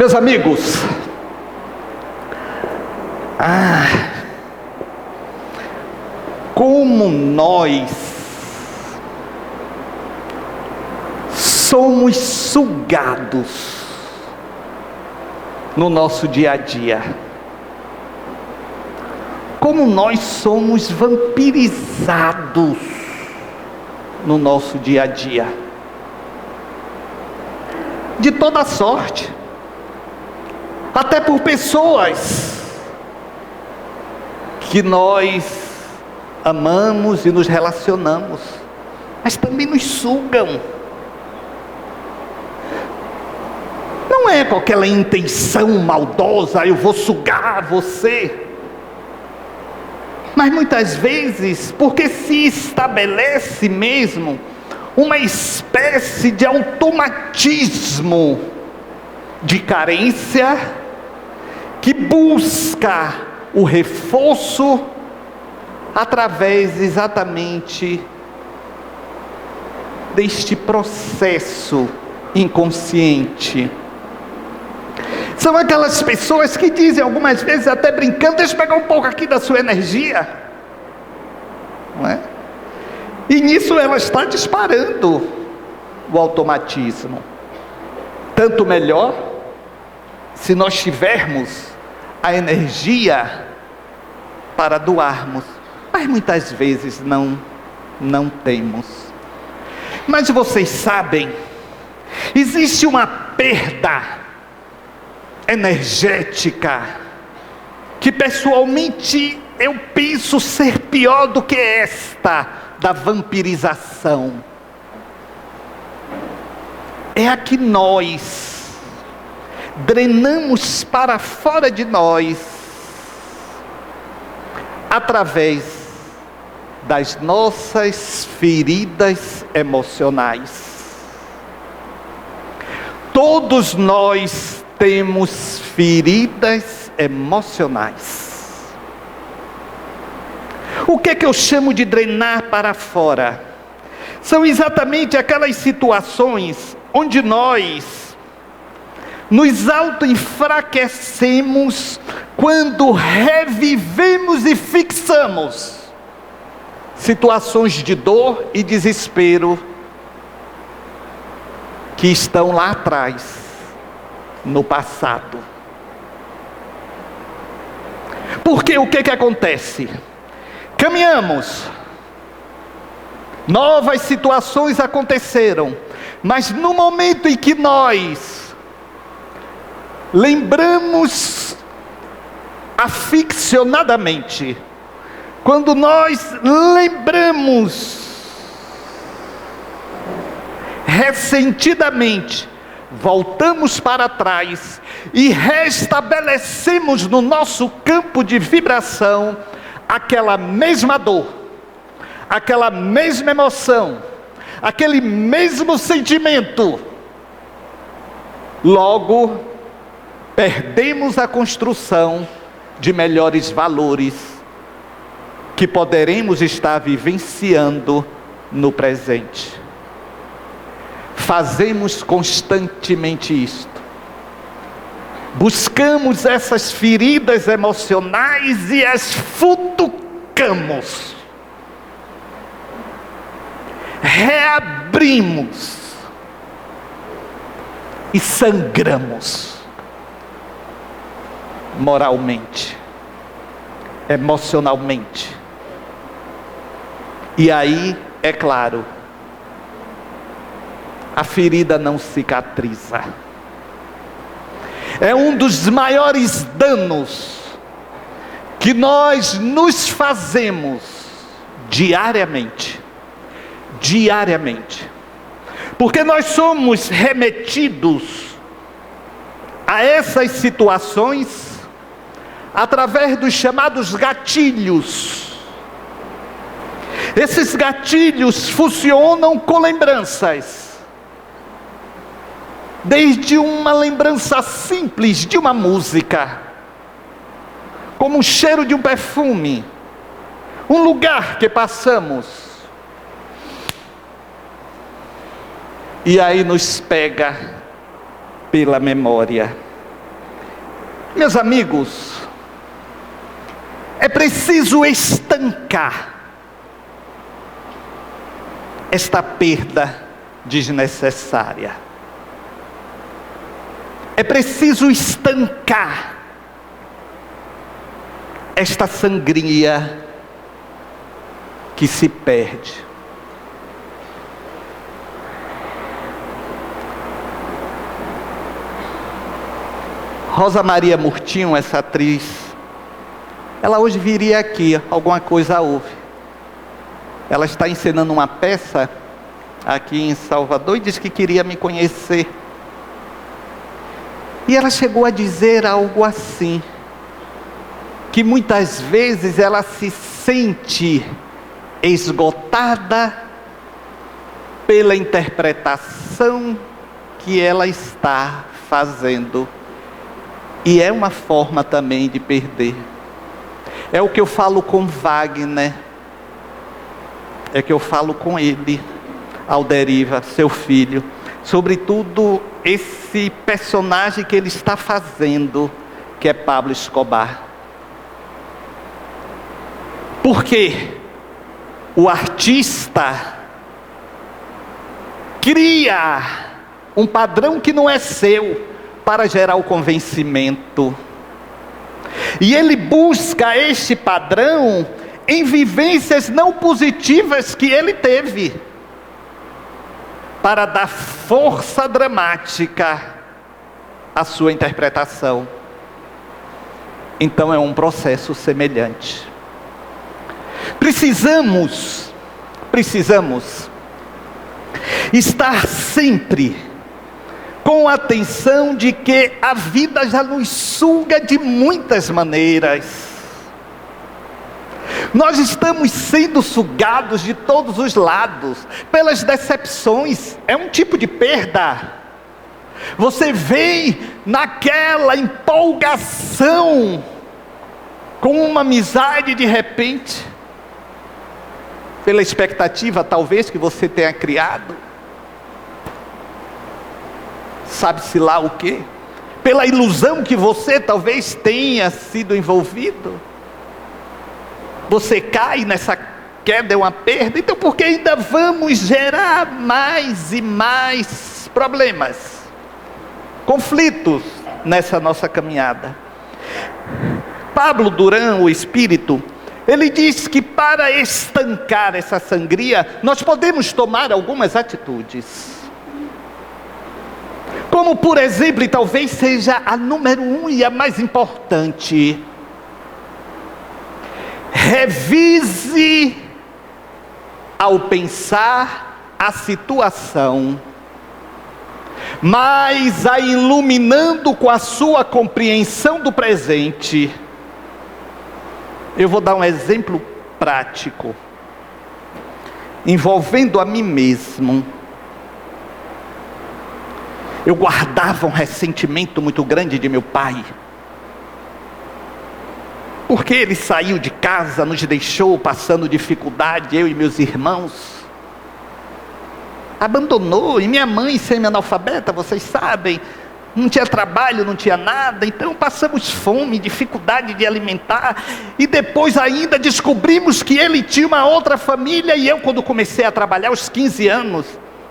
Meus amigos, como nós somos sugados no nosso dia a dia, como nós somos vampirizados no nosso dia a dia, de toda sorte, até por pessoas que nós amamos e nos relacionamos, mas também nos sugam. Não é com aquela intenção maldosa, eu vou sugar você, mas muitas vezes porque se estabelece mesmo uma espécie de automatismo de carência que busca o reforço através exatamente deste processo inconsciente. São aquelas pessoas que dizem algumas vezes, até brincando, deixa eu pegar um pouco aqui da sua energia, não é? E nisso ela está disparando o automatismo. Tanto melhor se nós tivermos a energia para doarmos, mas muitas vezes não temos. Mas vocês sabem, existe uma perda energética que pessoalmente eu penso ser pior do que esta da vampirização. É a que nós drenamos para fora de nós através das nossas feridas emocionais. Todos nós temos feridas emocionais. O que é que eu chamo de drenar para fora? São exatamente aquelas situações onde nós nos auto-enfraquecemos quando revivemos e fixamos situações de dor e desespero que estão lá atrás, no passado. Porque o que acontece? Caminhamos, novas situações aconteceram, mas no momento em que nós lembramos aficionadamente, quando nós lembramos ressentidamente, voltamos para trás e restabelecemos no nosso campo de vibração aquela mesma dor, aquela mesma emoção, aquele mesmo sentimento. Logo, perdemos a construção de melhores valores que poderemos estar vivenciando no presente. Fazemos constantemente isto. Buscamos essas feridas emocionais e as futucamos. Reabrimos e sangramos moralmente, emocionalmente. E aí, é claro, a ferida não cicatriza. É um dos maiores danos que nós nos fazemos diariamente. Porque nós somos remetidos a essas situações através dos chamados gatilhos. Esses gatilhos funcionam com lembranças. Desde uma lembrança simples de uma música, como o cheiro de um perfume, um lugar que passamos, e aí nos pega pela memória. Meus amigos, é preciso estancar esta perda desnecessária. É preciso estancar esta sangria que se perde. Rosa Maria Murtinho, essa atriz, ela hoje viria aqui, alguma coisa houve. Ela está encenando uma peça aqui em Salvador e disse que queria me conhecer. E ela chegou a dizer algo assim, que muitas vezes ela se sente esgotada pela interpretação que ela está fazendo. E é uma forma também de perder. É o que eu falo com Wagner, é o que eu falo com ele, Alderiva, seu filho, sobretudo esse personagem que ele está fazendo, que é Pablo Escobar. Porque o artista cria um padrão que não é seu, para gerar o convencimento. E ele busca este padrão em vivências não positivas que ele teve, para dar força dramática à sua interpretação. Então é um processo semelhante. Precisamos estar sempre com a atenção de que a vida já nos suga de muitas maneiras. Nós estamos sendo sugados de todos os lados, pelas decepções, é um tipo de perda. Você vem naquela empolgação, com uma amizade de repente, pela expectativa talvez que você tenha criado, sabe-se lá o quê, pela ilusão que você talvez tenha sido envolvido, você cai nessa queda, é uma perda. Então por que ainda vamos gerar mais e mais problemas, conflitos nessa nossa caminhada? Pablo Duran, o Espírito, ele diz que para estancar essa sangria, nós podemos tomar algumas atitudes. Como por exemplo, e talvez seja a número 1 e a mais importante, revise ao pensar a situação, mas a iluminando com a sua compreensão do presente. Eu vou dar um exemplo prático, envolvendo a mim mesmo. Eu guardava um ressentimento muito grande de meu pai, porque ele saiu de casa, nos deixou passando dificuldade, eu e meus irmãos, abandonou. E minha mãe, semi-analfabeta, vocês sabem, não tinha trabalho, não tinha nada, então passamos fome, dificuldade de alimentar, e depois ainda descobrimos que ele tinha uma outra família. E eu, quando comecei a trabalhar aos 15 anos,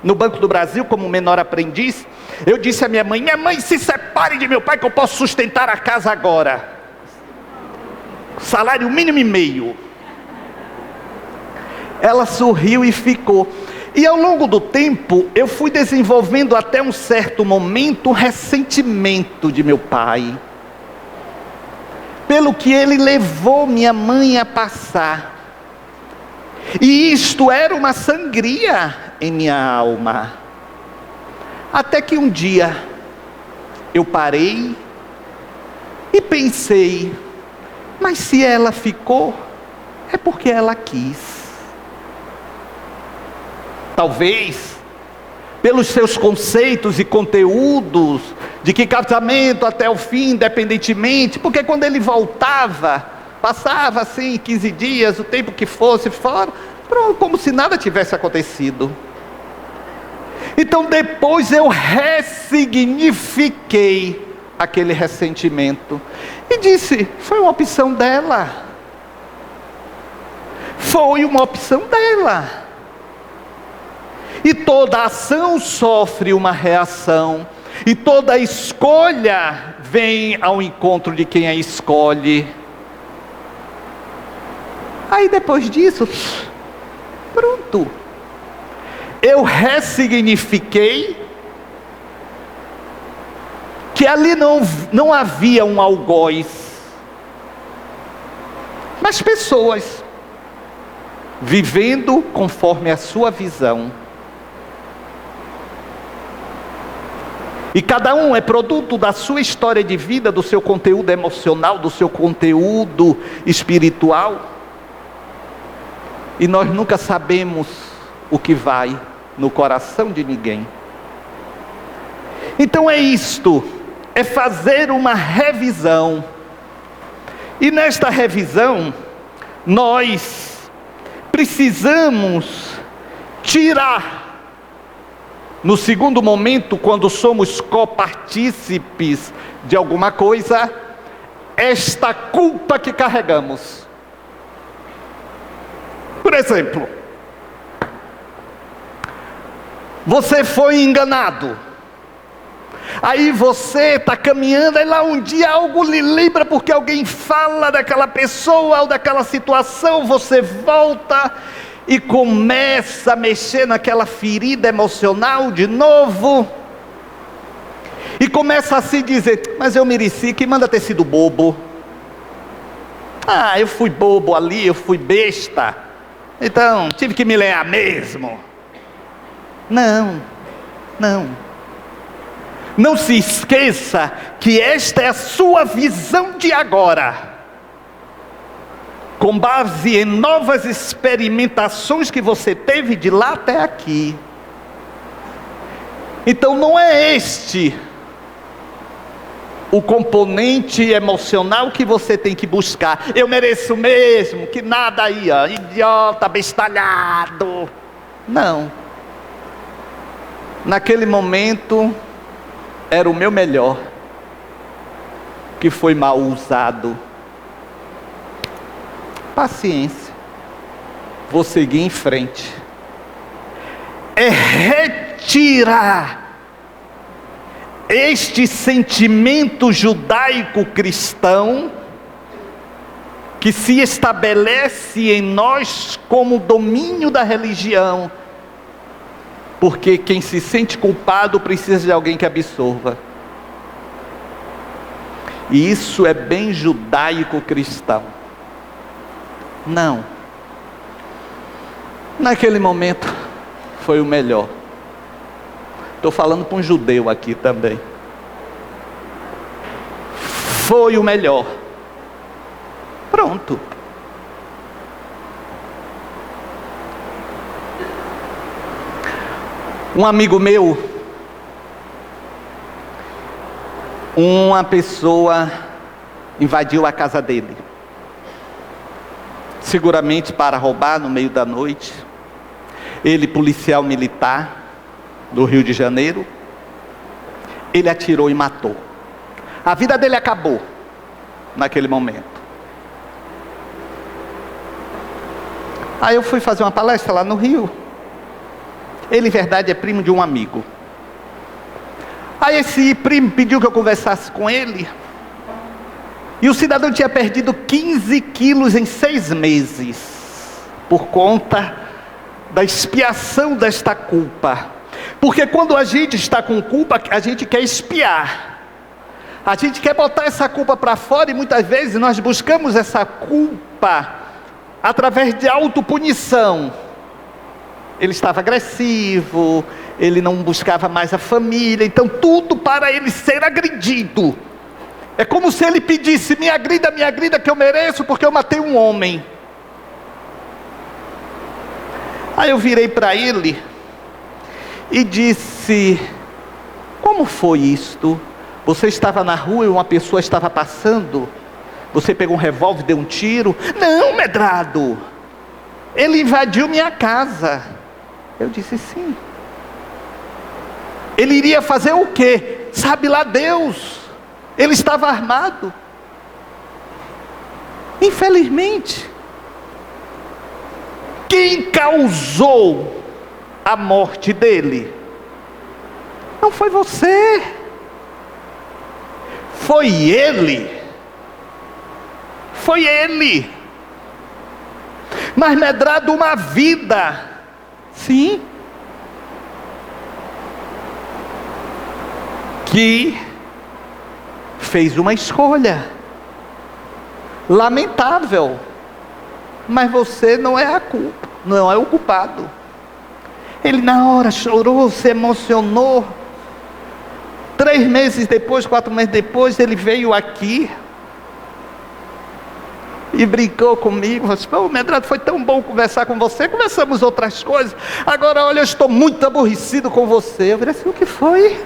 no Banco do Brasil, como menor aprendiz, eu disse à minha mãe, se separe de meu pai que eu posso sustentar a casa agora. Salário mínimo e meio. Ela sorriu e ficou. E ao longo do tempo, eu fui desenvolvendo até um certo momento um ressentimento de meu pai, pelo que ele levou minha mãe a passar. E isto era uma sangria em minha alma. Até que um dia, eu parei e pensei, mas se ela ficou, é porque ela quis. Talvez, pelos seus conceitos e conteúdos, de que casamento até o fim, independentemente, porque quando ele voltava, passava assim 15 dias, o tempo que fosse fora, como se nada tivesse acontecido. Então depois eu ressignifiquei aquele ressentimento. E disse: foi uma opção dela. Foi uma opção dela. E toda ação sofre uma reação. E toda escolha vem ao encontro de quem a escolhe. Aí depois disso, pronto. Eu ressignifiquei que ali não havia um algoz, mas pessoas vivendo conforme a sua visão. E cada um é produto da sua história de vida, do seu conteúdo emocional, do seu conteúdo espiritual. E nós nunca sabemos o que vai no coração de ninguém. Então é isto, é fazer uma revisão. E nesta revisão, nós precisamos tirar, no segundo momento, quando somos copartícipes de alguma coisa, esta culpa que carregamos. Por exemplo, você foi enganado. Aí você está caminhando, aí lá um dia algo lhe lembra, porque alguém fala daquela pessoa ou daquela situação, você volta e começa a mexer naquela ferida emocional de novo. E começa a se dizer: mas eu mereci, quem manda ter sido bobo? Eu fui bobo ali, eu fui besta. Então, tive que me lenhar mesmo. Não. Não se esqueça que esta é a sua visão de agora, com base em novas experimentações que você teve de lá até aqui. Então não é este o componente emocional que você tem que buscar. Eu mereço mesmo, que nada aí, idiota, bestalhado. Não. Naquele momento, era o meu melhor, que foi mal usado. Paciência. Vou seguir em frente. É retirar este sentimento judaico-cristão que se estabelece em nós como domínio da religião, porque quem se sente culpado precisa de alguém que absorva. E isso é bem judaico-cristão. Não. Naquele momento foi o melhor. Estou falando para um judeu aqui também. Foi o melhor. Pronto. Um amigo meu, uma pessoa invadiu a casa dele, seguramente para roubar no meio da noite. Ele, policial militar do Rio de Janeiro, ele atirou e matou. A vida dele acabou naquele momento. Aí eu fui fazer uma palestra lá no Rio. Ele, em verdade, é primo de um amigo. Aí esse primo pediu que eu conversasse com ele. E o cidadão tinha perdido 15 quilos em 6 meses, por conta da expiação desta culpa. Porque quando a gente está com culpa, a gente quer expiar. A gente quer botar essa culpa para fora, e muitas vezes nós buscamos essa culpa através de autopunição. Ele estava agressivo, ele não buscava mais a família, então tudo para ele ser agredido. É como se ele pedisse: me agrida que eu mereço, porque eu matei um homem. Aí eu virei para ele e disse: como foi isto? Você estava na rua e uma pessoa estava passando? Você pegou um revólver e deu um tiro? Não, medrado, ele invadiu minha casa. Eu disse: sim. Ele iria fazer o quê? Sabe lá Deus. Ele estava armado. Infelizmente, quem causou a morte dele não foi você, foi ele. Foi ele. Mas medrado uma vida, sim, que fez uma escolha lamentável, mas você não é a culpa, não é o culpado. Ele na hora chorou, se emocionou. 3 meses depois, 4 meses depois, ele veio aqui e brincou comigo. Falou: Medrado, foi tão bom conversar com você. Conversamos outras coisas. Agora, olha, eu estou muito aborrecido com você. Eu falei assim: o que foi?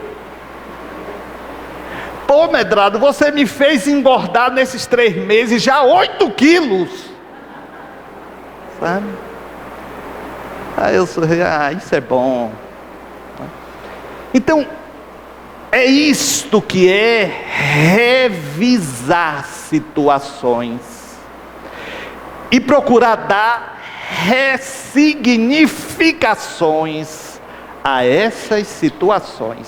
Pô, Medrado, você me fez engordar nesses 3 meses já 8 quilos. Sabe? Aí eu sorri: isso é bom. Então, é isto que é revisar situações e procurar dar ressignificações a essas situações.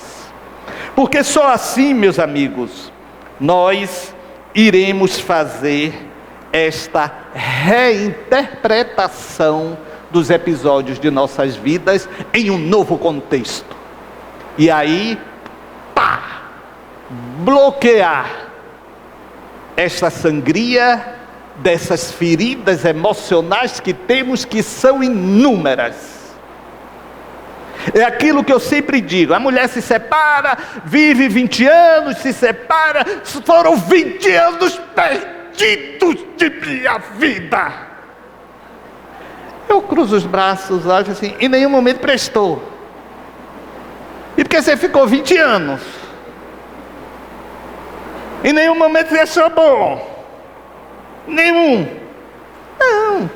Porque só assim, meus amigos, nós iremos fazer esta reinterpretação dos episódios de nossas vidas em um novo contexto. E aí, bloquear esta sangria dessas feridas emocionais que temos, que são inúmeras. É aquilo que eu sempre digo: a mulher se separa, vive 20 anos, se separa, foram 20 anos perdidos de minha vida. Eu cruzo os braços, acho assim, em nenhum momento prestou. E porque você ficou 20 anos? Em nenhum momento você achou bom? Nenhum. Não.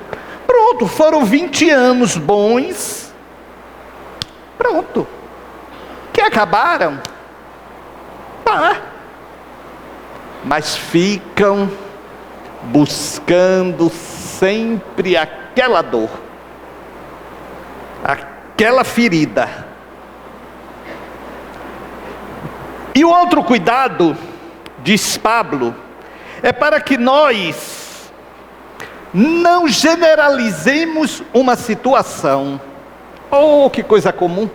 Pronto, foram 20 anos bons. Pronto. Que acabaram? Tá. Mas ficam buscando sempre aquela dor, aquela ferida. E o outro cuidado, diz Pablo, é para que nós não generalizemos uma situação. Oh, que coisa comum,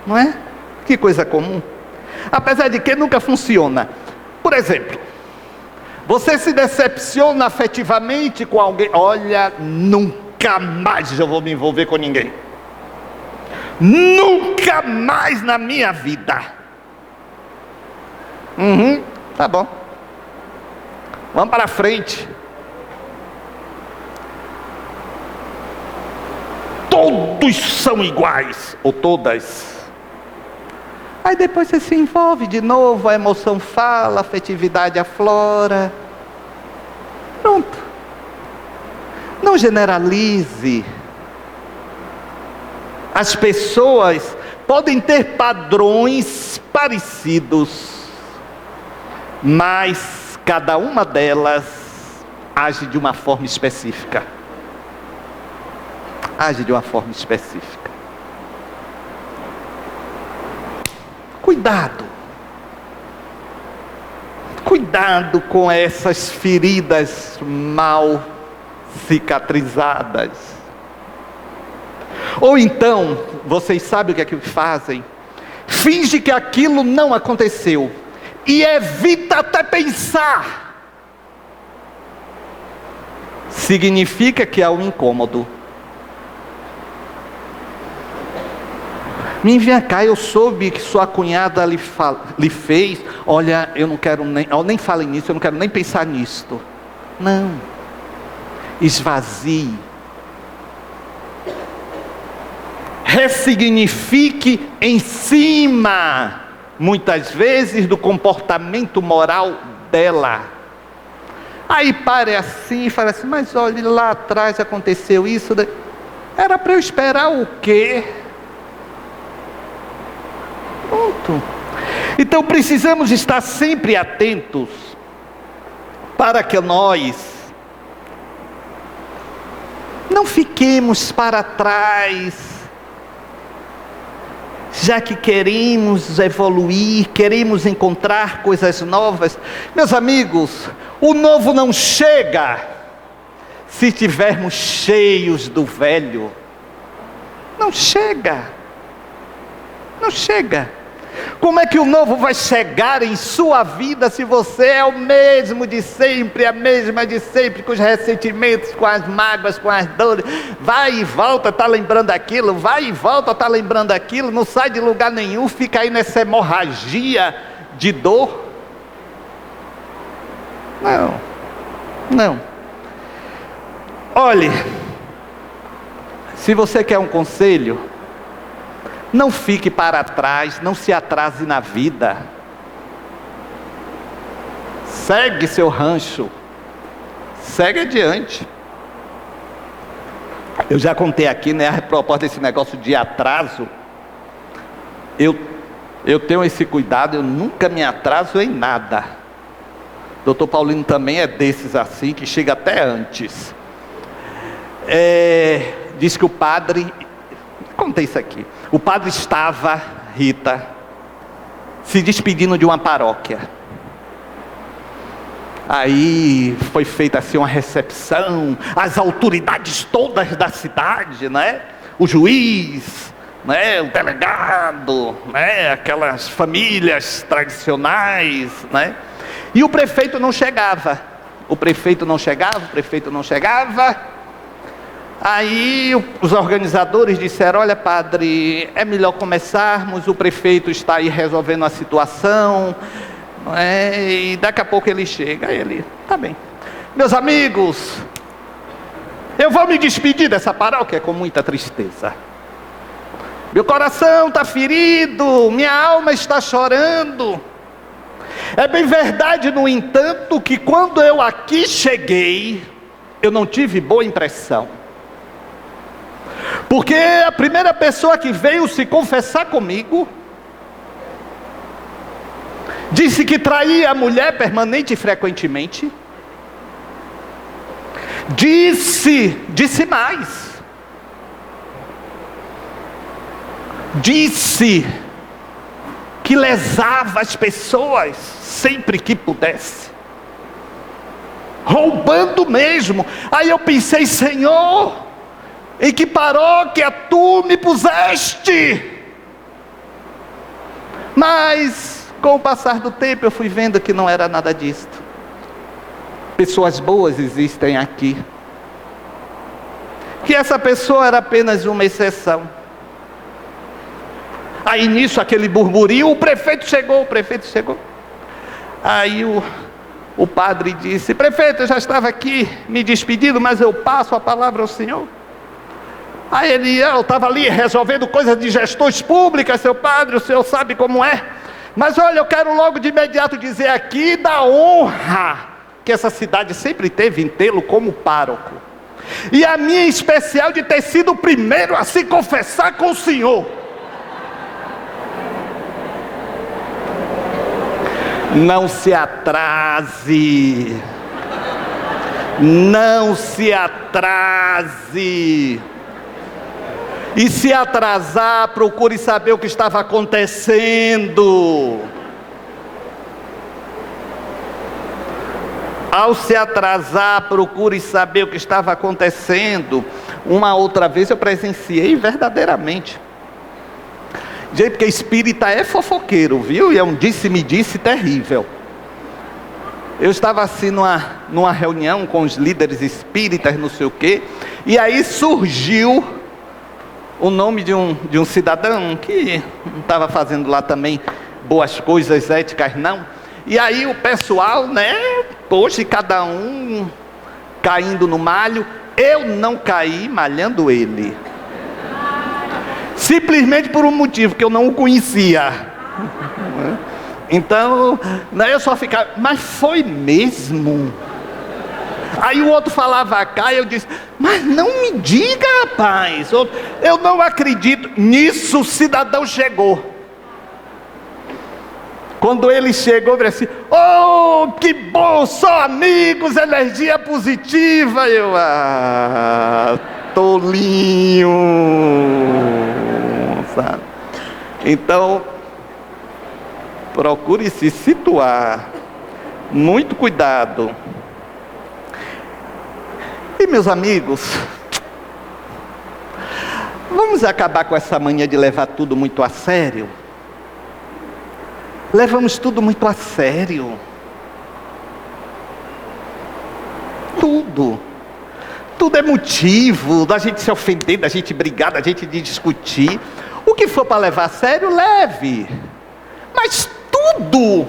não é? Que coisa comum. Apesar de que nunca funciona. Por exemplo, você se decepciona afetivamente com alguém. Olha, nunca mais eu vou me envolver com ninguém. Nunca mais na minha vida. Tá bom. Vamos para frente. Todos são iguais, ou todas. Aí depois você se envolve de novo, a emoção fala, a afetividade aflora. Pronto. Não generalize. As pessoas podem ter padrões parecidos, mas cada uma delas age de uma forma específica. Age de uma forma específica. Cuidado. Cuidado com essas feridas mal cicatrizadas. Ou então, vocês sabem o que é que fazem? Finge que aquilo não aconteceu e evita até pensar. Significa que há um incômodo. Vem cá, eu soube que sua cunhada lhe fez. Olha, eu não quero nem falem nisso, eu não quero nem pensar nisto. Não. Esvazie. Ressignifique em cima, muitas vezes, do comportamento moral dela. Aí pare assim e fale assim: mas olha, lá atrás aconteceu isso. Era para eu esperar o quê? Pronto. Então precisamos estar sempre atentos para que nós não fiquemos para trás, já que queremos evoluir, queremos encontrar coisas novas. Meus amigos, o novo não chega se estivermos cheios do velho. Não chega. Não chega. Como é que o novo vai chegar em sua vida se você é o mesmo de sempre, a mesma de sempre, com os ressentimentos, com as mágoas, com as dores, vai e volta, está lembrando aquilo, vai e volta, está lembrando aquilo, não sai de lugar nenhum, fica aí nessa hemorragia de dor? Não. Olhe, se você quer um conselho, não fique para trás, não se atrase na vida. Segue seu rancho, segue adiante. Eu já contei aqui, né, a propósito desse negócio de atraso. Eu tenho esse cuidado, eu nunca me atraso em nada. Doutor Paulino também é desses assim, que chega até antes. Diz que o padre, contei isso aqui, o padre estava, Rita, se despedindo de uma paróquia. Aí foi feita assim uma recepção, as autoridades todas da cidade, né? O juiz, né? O delegado, né? Aquelas famílias tradicionais, né? E o prefeito não chegava. Aí os organizadores disseram: olha, padre, é melhor começarmos, o prefeito está aí resolvendo a situação, e daqui a pouco ele chega. Aí ele, tá bem. Meus amigos, eu vou me despedir dessa paróquia com muita tristeza. Meu coração está ferido, minha alma está chorando. É bem verdade, no entanto, que quando eu aqui cheguei, eu não tive boa impressão. Porque a primeira pessoa que veio se confessar comigo disse que traía a mulher permanente e frequentemente. Disse mais. Disse que lesava as pessoas sempre que pudesse, roubando mesmo. Aí eu pensei: Senhor, em que paróquia tu me puseste? Mas com o passar do tempo eu fui vendo que não era nada disto. Pessoas boas existem aqui, que essa pessoa era apenas uma exceção. Aí nisso, aquele burburinho, o prefeito chegou. Aí o padre disse: prefeito, eu já estava aqui me despedindo, mas eu passo a palavra ao senhor. Aí eu estava ali resolvendo coisas de gestões públicas, seu padre, o senhor sabe como é. Mas olha, eu quero logo de imediato dizer aqui da honra que essa cidade sempre teve em tê-lo como pároco. E a minha em especial de ter sido o primeiro a se confessar com o senhor. Não se atrase. Não se atrase. E se atrasar, procure saber o que estava acontecendo. Ao se atrasar, procure saber o que estava acontecendo. Uma outra vez eu presenciei verdadeiramente. Gente, porque espírita é fofoqueiro, viu? E é um disse-me-disse terrível. Eu estava assim numa reunião com os líderes espíritas, não sei o quê. E aí surgiu o nome de um cidadão que não estava fazendo lá também boas coisas éticas, não. E aí o pessoal, né, poxa, cada um caindo no malho. Eu não caí malhando ele, simplesmente por um motivo, que eu não o conhecia. Então, né, eu só ficava, mas foi mesmo? Aí o outro falava cá, e eu disse: mas não me diga, rapaz, eu não acredito. Nisso o cidadão chegou. Quando ele chegou, ele disse assim: oh, que bom, só amigos, energia positiva. Eu, tolinho, sabe? Então, procure se situar, muito cuidado. E meus amigos, vamos acabar com essa mania de levar tudo muito a sério? Levamos tudo muito a sério. Tudo. Tudo é motivo da gente se ofender, da gente brigar, da gente discutir. O que for para levar a sério, leve. Mas tudo.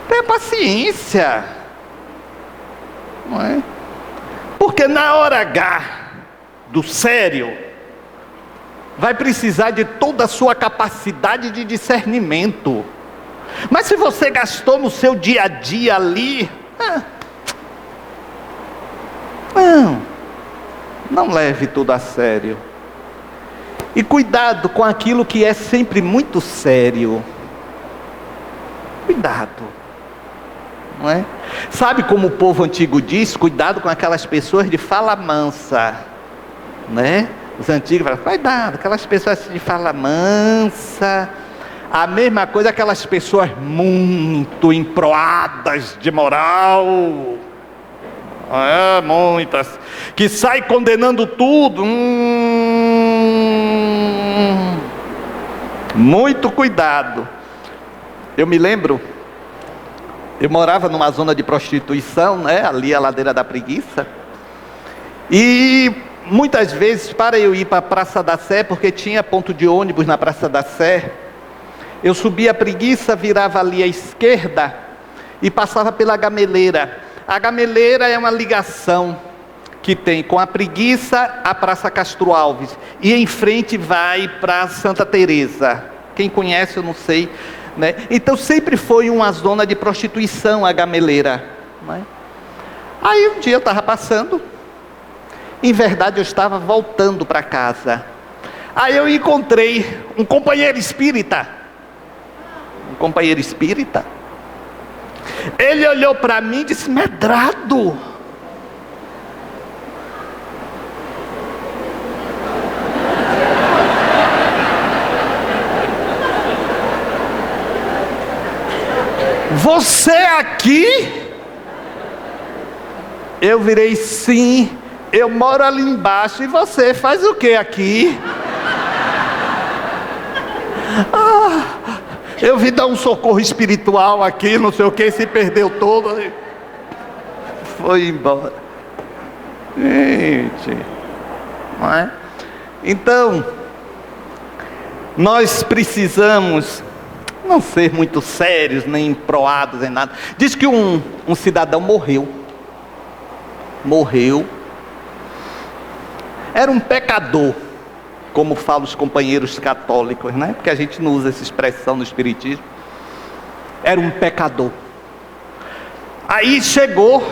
Tenha paciência. Não é? Porque na hora H do sério, vai precisar de toda a sua capacidade de discernimento. Mas se você gastou no seu dia a dia ali, não leve tudo a sério. E cuidado com aquilo que é sempre muito sério. Cuidado. Não é? Sabe como o povo antigo diz? Cuidado com aquelas pessoas de fala mansa, né? Os antigos falam: cuidado, aquelas pessoas de fala mansa. A mesma coisa aquelas pessoas muito emproadas de moral. Muitas. Que saem condenando tudo. Muito cuidado. Eu me lembro, eu morava numa zona de prostituição, né? Ali a Ladeira da Preguiça. E muitas vezes, para eu ir para a Praça da Sé, porque tinha ponto de ônibus na Praça da Sé, eu subia a Preguiça, virava ali à esquerda e passava pela Gameleira. A Gameleira é uma ligação que tem com a Preguiça a Praça Castro Alves. E em frente vai para Santa Teresa. Quem conhece, eu não sei, né? Então sempre foi uma zona de prostituição a Gameleira, né? Aí um dia eu estava passando. Em verdade eu estava voltando para casa. Aí eu encontrei um companheiro espírita. Ele olhou para mim e disse: Medrado, você aqui? Eu virei: sim, eu moro ali embaixo. E você faz o que aqui? Eu vim dar um socorro espiritual aqui, não sei o que, se perdeu todo. Foi embora. Gente, não é? Então, nós precisamos não ser muito sérios, nem emproados, nem nada. Diz que um cidadão morreu. Era um pecador, como falam os companheiros católicos, né? Porque a gente não usa essa expressão no espiritismo. Era um pecador. Aí chegou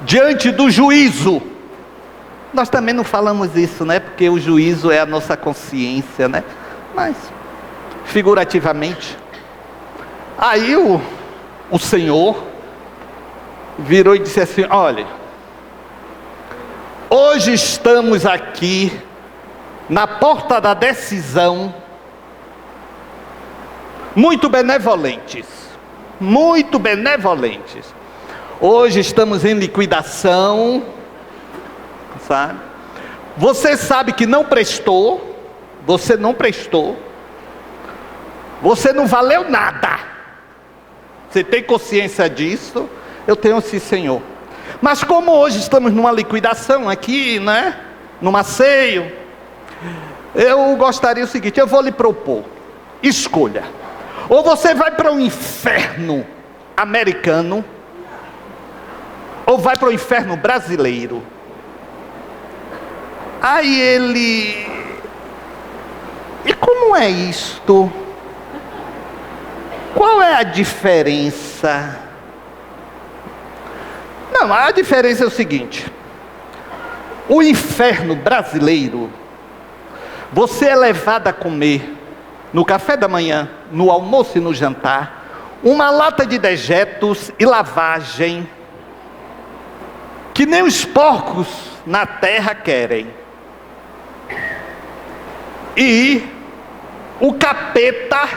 diante do juízo. Nós também não falamos isso, né? Porque o juízo é a nossa consciência, né? Mas figurativamente. Aí o Senhor virou e disse assim: olha, hoje estamos aqui na porta da decisão, muito benevolentes. Hoje estamos em liquidação, sabe? Você sabe que não prestou, você não valeu nada. Você tem consciência disso? Eu tenho, sim, Senhor. Mas como hoje estamos numa liquidação aqui, né? Num asseio, eu gostaria o seguinte: eu vou lhe propor, escolha. Ou você vai para o inferno americano, ou vai para o inferno brasileiro. Aí ele: e como é isto? Qual é a diferença? Não, a diferença é o seguinte: o inferno brasileiro, você é levado a comer no café da manhã, no almoço e no jantar, uma lata de dejetos e lavagem, que nem os porcos na terra querem. E o capeta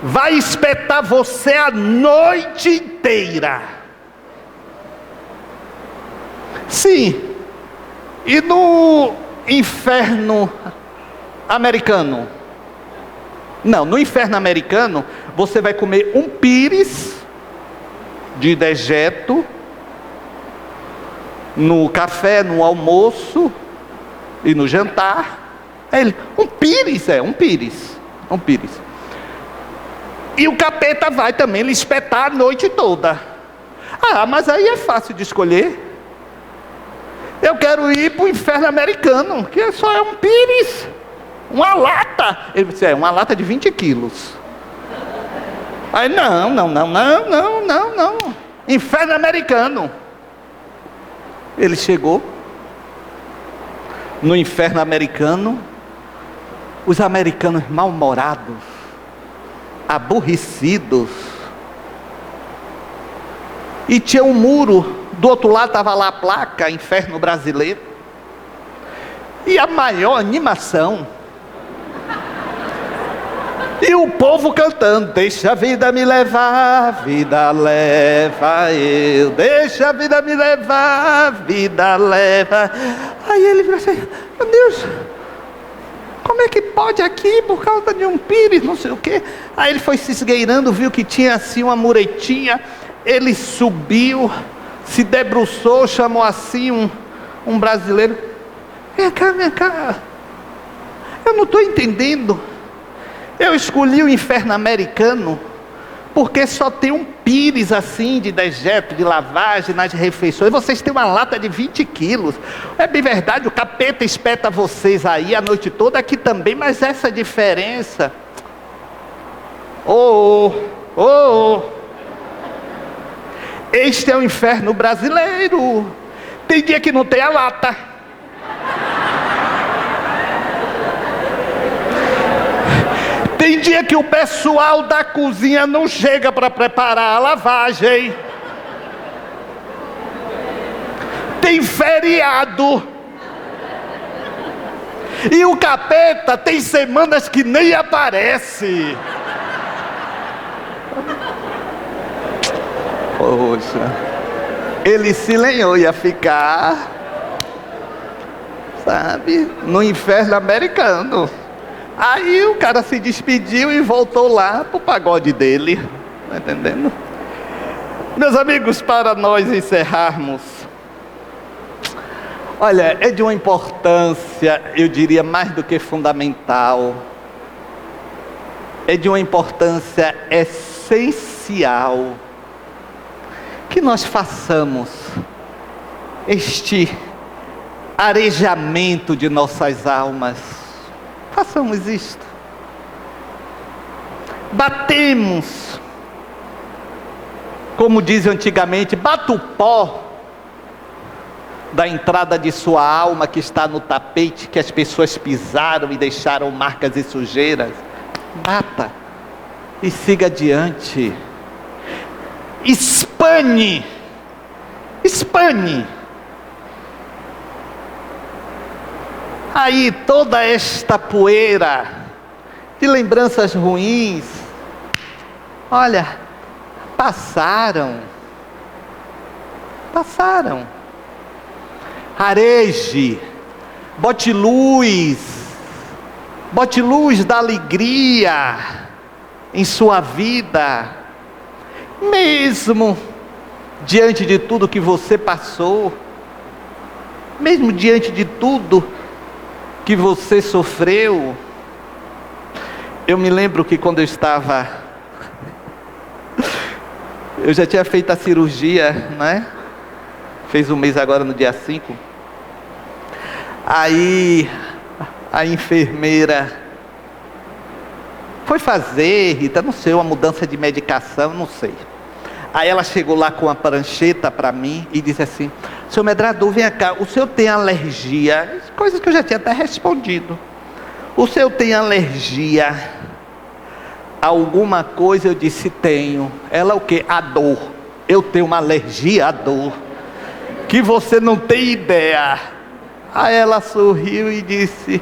vai espetar você a noite inteira. Sim, e no inferno americano? Não, no inferno americano, você vai comer um pires de dejeto no café, no almoço e no jantar. Um pires. E o capeta vai também lhe espetar a noite toda. Ah, mas aí é fácil de escolher. Eu quero ir para o inferno americano, que só é um pires, uma lata. Ele disse, uma lata de 20 quilos. Aí, não. Inferno americano. Ele chegou no inferno americano, os americanos mal-humorados, aborrecidos, e tinha um muro, do outro lado estava lá a placa, inferno brasileiro, e a maior animação, e o povo cantando, deixa a vida me levar, a vida leva eu, deixa a vida me levar, a vida leva. Aí ele falou assim, meu Deus, como é que pode aqui por causa de um pires, não sei o quê. Aí ele foi se esgueirando, viu que tinha assim uma muretinha, ele subiu, se debruçou, chamou assim um brasileiro, vem cá, eu não estou entendendo. Eu escolhi o inferno americano porque só tem um pires assim de dejeto, de lavagem nas refeições. Vocês têm uma lata de 20 quilos. É bem verdade, o capeta espeta vocês aí a noite toda, aqui também, mas essa diferença. Este é o inferno brasileiro. Tem dia que não tem a lata. Tem dia que o pessoal da cozinha não chega para preparar a lavagem. Tem feriado. E o capeta tem semanas que nem aparece. Poxa, ele se lenhou, ia ficar, sabe, no inferno americano. Aí o cara se despediu e voltou lá pro pagode dele, tá entendendo? Meus amigos, para nós encerrarmos, olha, é de uma importância, eu diria mais do que fundamental, é de uma importância essencial, que nós façamos este arejamento de nossas almas. Façamos isto. Batemos, como dizem antigamente, bata o pó da entrada de sua alma que está no tapete, que as pessoas pisaram e deixaram marcas e sujeiras. Bata e siga adiante. Espane. Aí toda esta poeira de lembranças ruins, olha, passaram. Areje, bote luz da alegria em sua vida, mesmo diante de tudo que você passou, mesmo diante de tudo que você sofreu. Eu me lembro que quando eu já tinha feito a cirurgia, né? Fez um mês agora no dia 5. Aí a enfermeira foi fazer, Rita, não sei, uma mudança de medicação, não sei. Aí ela chegou lá com uma prancheta para mim e disse assim, seu Medrador, vem cá, o senhor tem alergia? Coisas que eu já tinha até respondido. o senhor tem alergia a alguma coisa? Eu disse: tenho. Ela o quê? A dor. Eu tenho uma alergia à dor, que você não tem ideia. Aí ela sorriu e disse: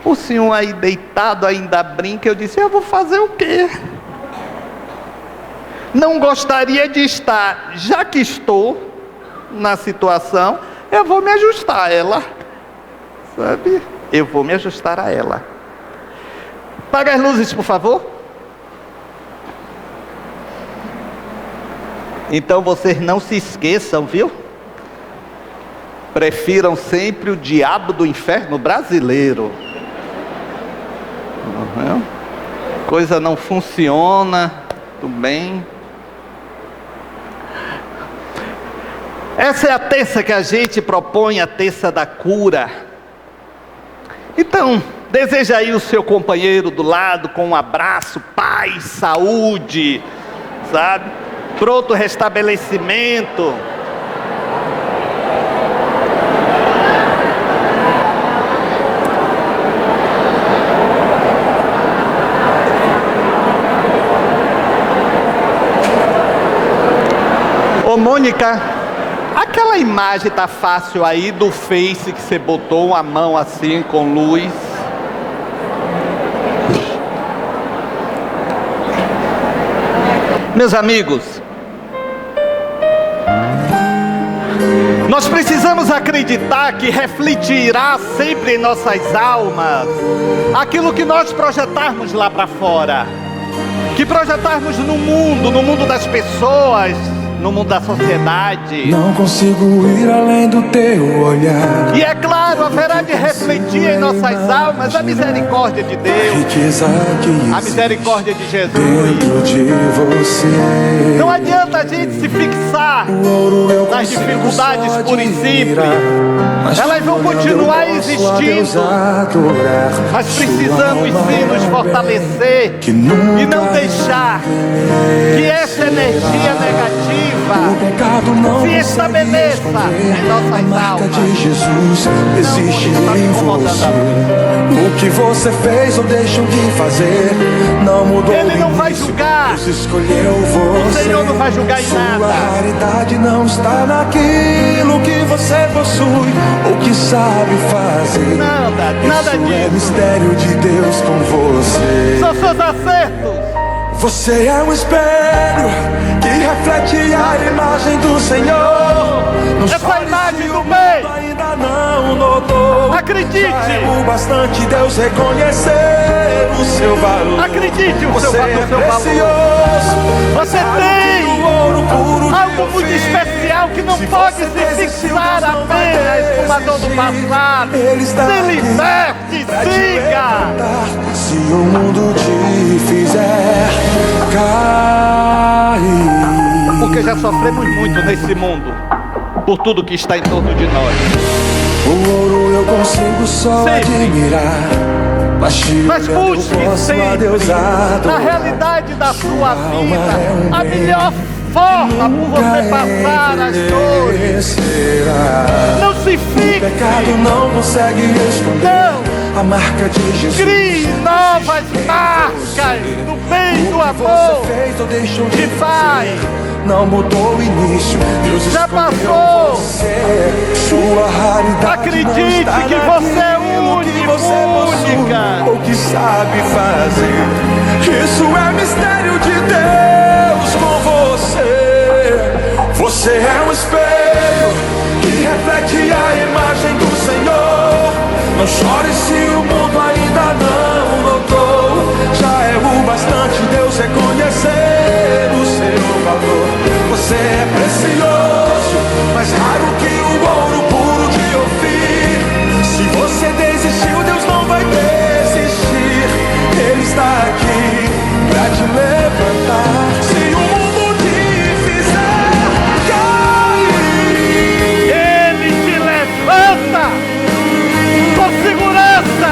o senhor aí deitado ainda brinca? Eu disse: eu vou fazer o quê? Não gostaria de estar, já que estou na situação, eu vou me ajustar a ela, sabe? Eu vou me ajustar a ela. Apaga as luzes, por favor. Então vocês não se esqueçam, viu? Prefiram sempre o diabo do inferno brasileiro. Uhum. Coisa não funciona, tudo bem. Essa é a terça que a gente propõe, a terça da cura. Então, deseja aí o seu companheiro do lado com um abraço, paz, saúde, sabe? Pronto restabelecimento. Ô Mônica, aquela imagem tá fácil aí do Face que você botou a mão assim com luz. Meus amigos, nós precisamos acreditar que refletirá sempre em nossas almas aquilo que nós projetarmos lá para fora, que projetarmos no mundo das pessoas, no mundo da sociedade. Não consigo ir além do teu olhar. E é claro, haverá de refletir em nossas almas a misericórdia de Deus, a misericórdia de Jesus. Dentro de você. Não adianta a gente se fixar nas dificuldades pura e simples. Elas vão continuar existindo, mas precisamos sim nos fortalecer e não deixar que essa energia negativa se estabeleça em nossas almas. De Jesus existe em você. O que você fez ou deixou de fazer não mudou. Ele não vai julgar. Deus escolheu você. O Senhor não vai julgar em nada. Sua raridade não está naquilo que você possui ou que sabe fazer. Nada Isso disso. é mistério de Deus com você. São seus acertos. Você é um espelho que reflete a imagem do Senhor. Não Essa imagem do bem ainda não notou. Acredite. Já é o bastante Deus reconhecer o seu valor. Acredite o seu Você valor. é precioso. Você tem algo muito especial que não pode se fixar apenas com uma dor do passado. Se liberte, siga. Se o mundo te fizer cair. Porque já sofremos muito nesse mundo, por tudo que está em torno de nós. O ouro eu consigo só admirar, mas busque sempre, na realidade da sua vida, a melhor forma por você passar as dores. Não se fixe. O pecado não consegue esconder a marca de Jesus. Crie novas marcas do bem, do amor, de paz. Não mudou o início, Deus já passou. Você. Sua raridade. Acredite que você é único, única. O que sabe fazer. Isso é mistério de Deus com você. Você é um espelho que reflete a imagem do Senhor. Não chore se o mundo ainda não notou. Já é o bastante Deus reconhecer o seu valor. Você é precioso, mais raro que o ouro puro de Ofir. Se você desistiu, Deus não vai desistir. Ele está aqui pra te levantar. Se o mundo te fizer cair, Ele te levanta com segurança.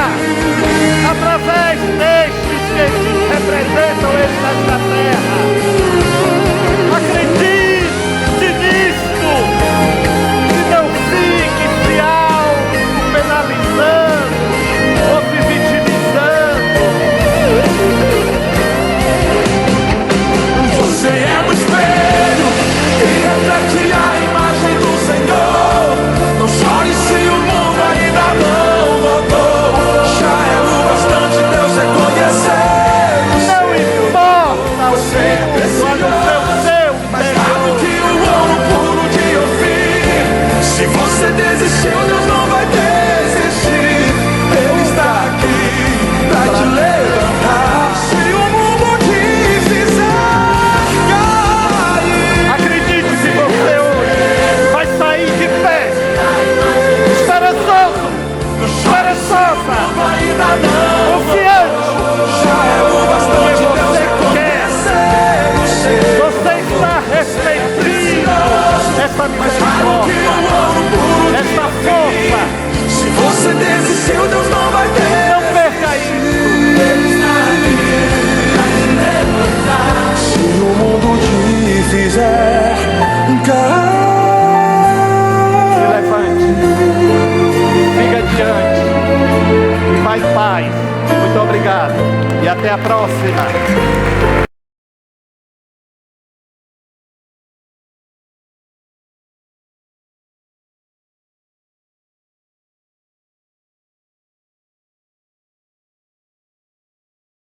Pai.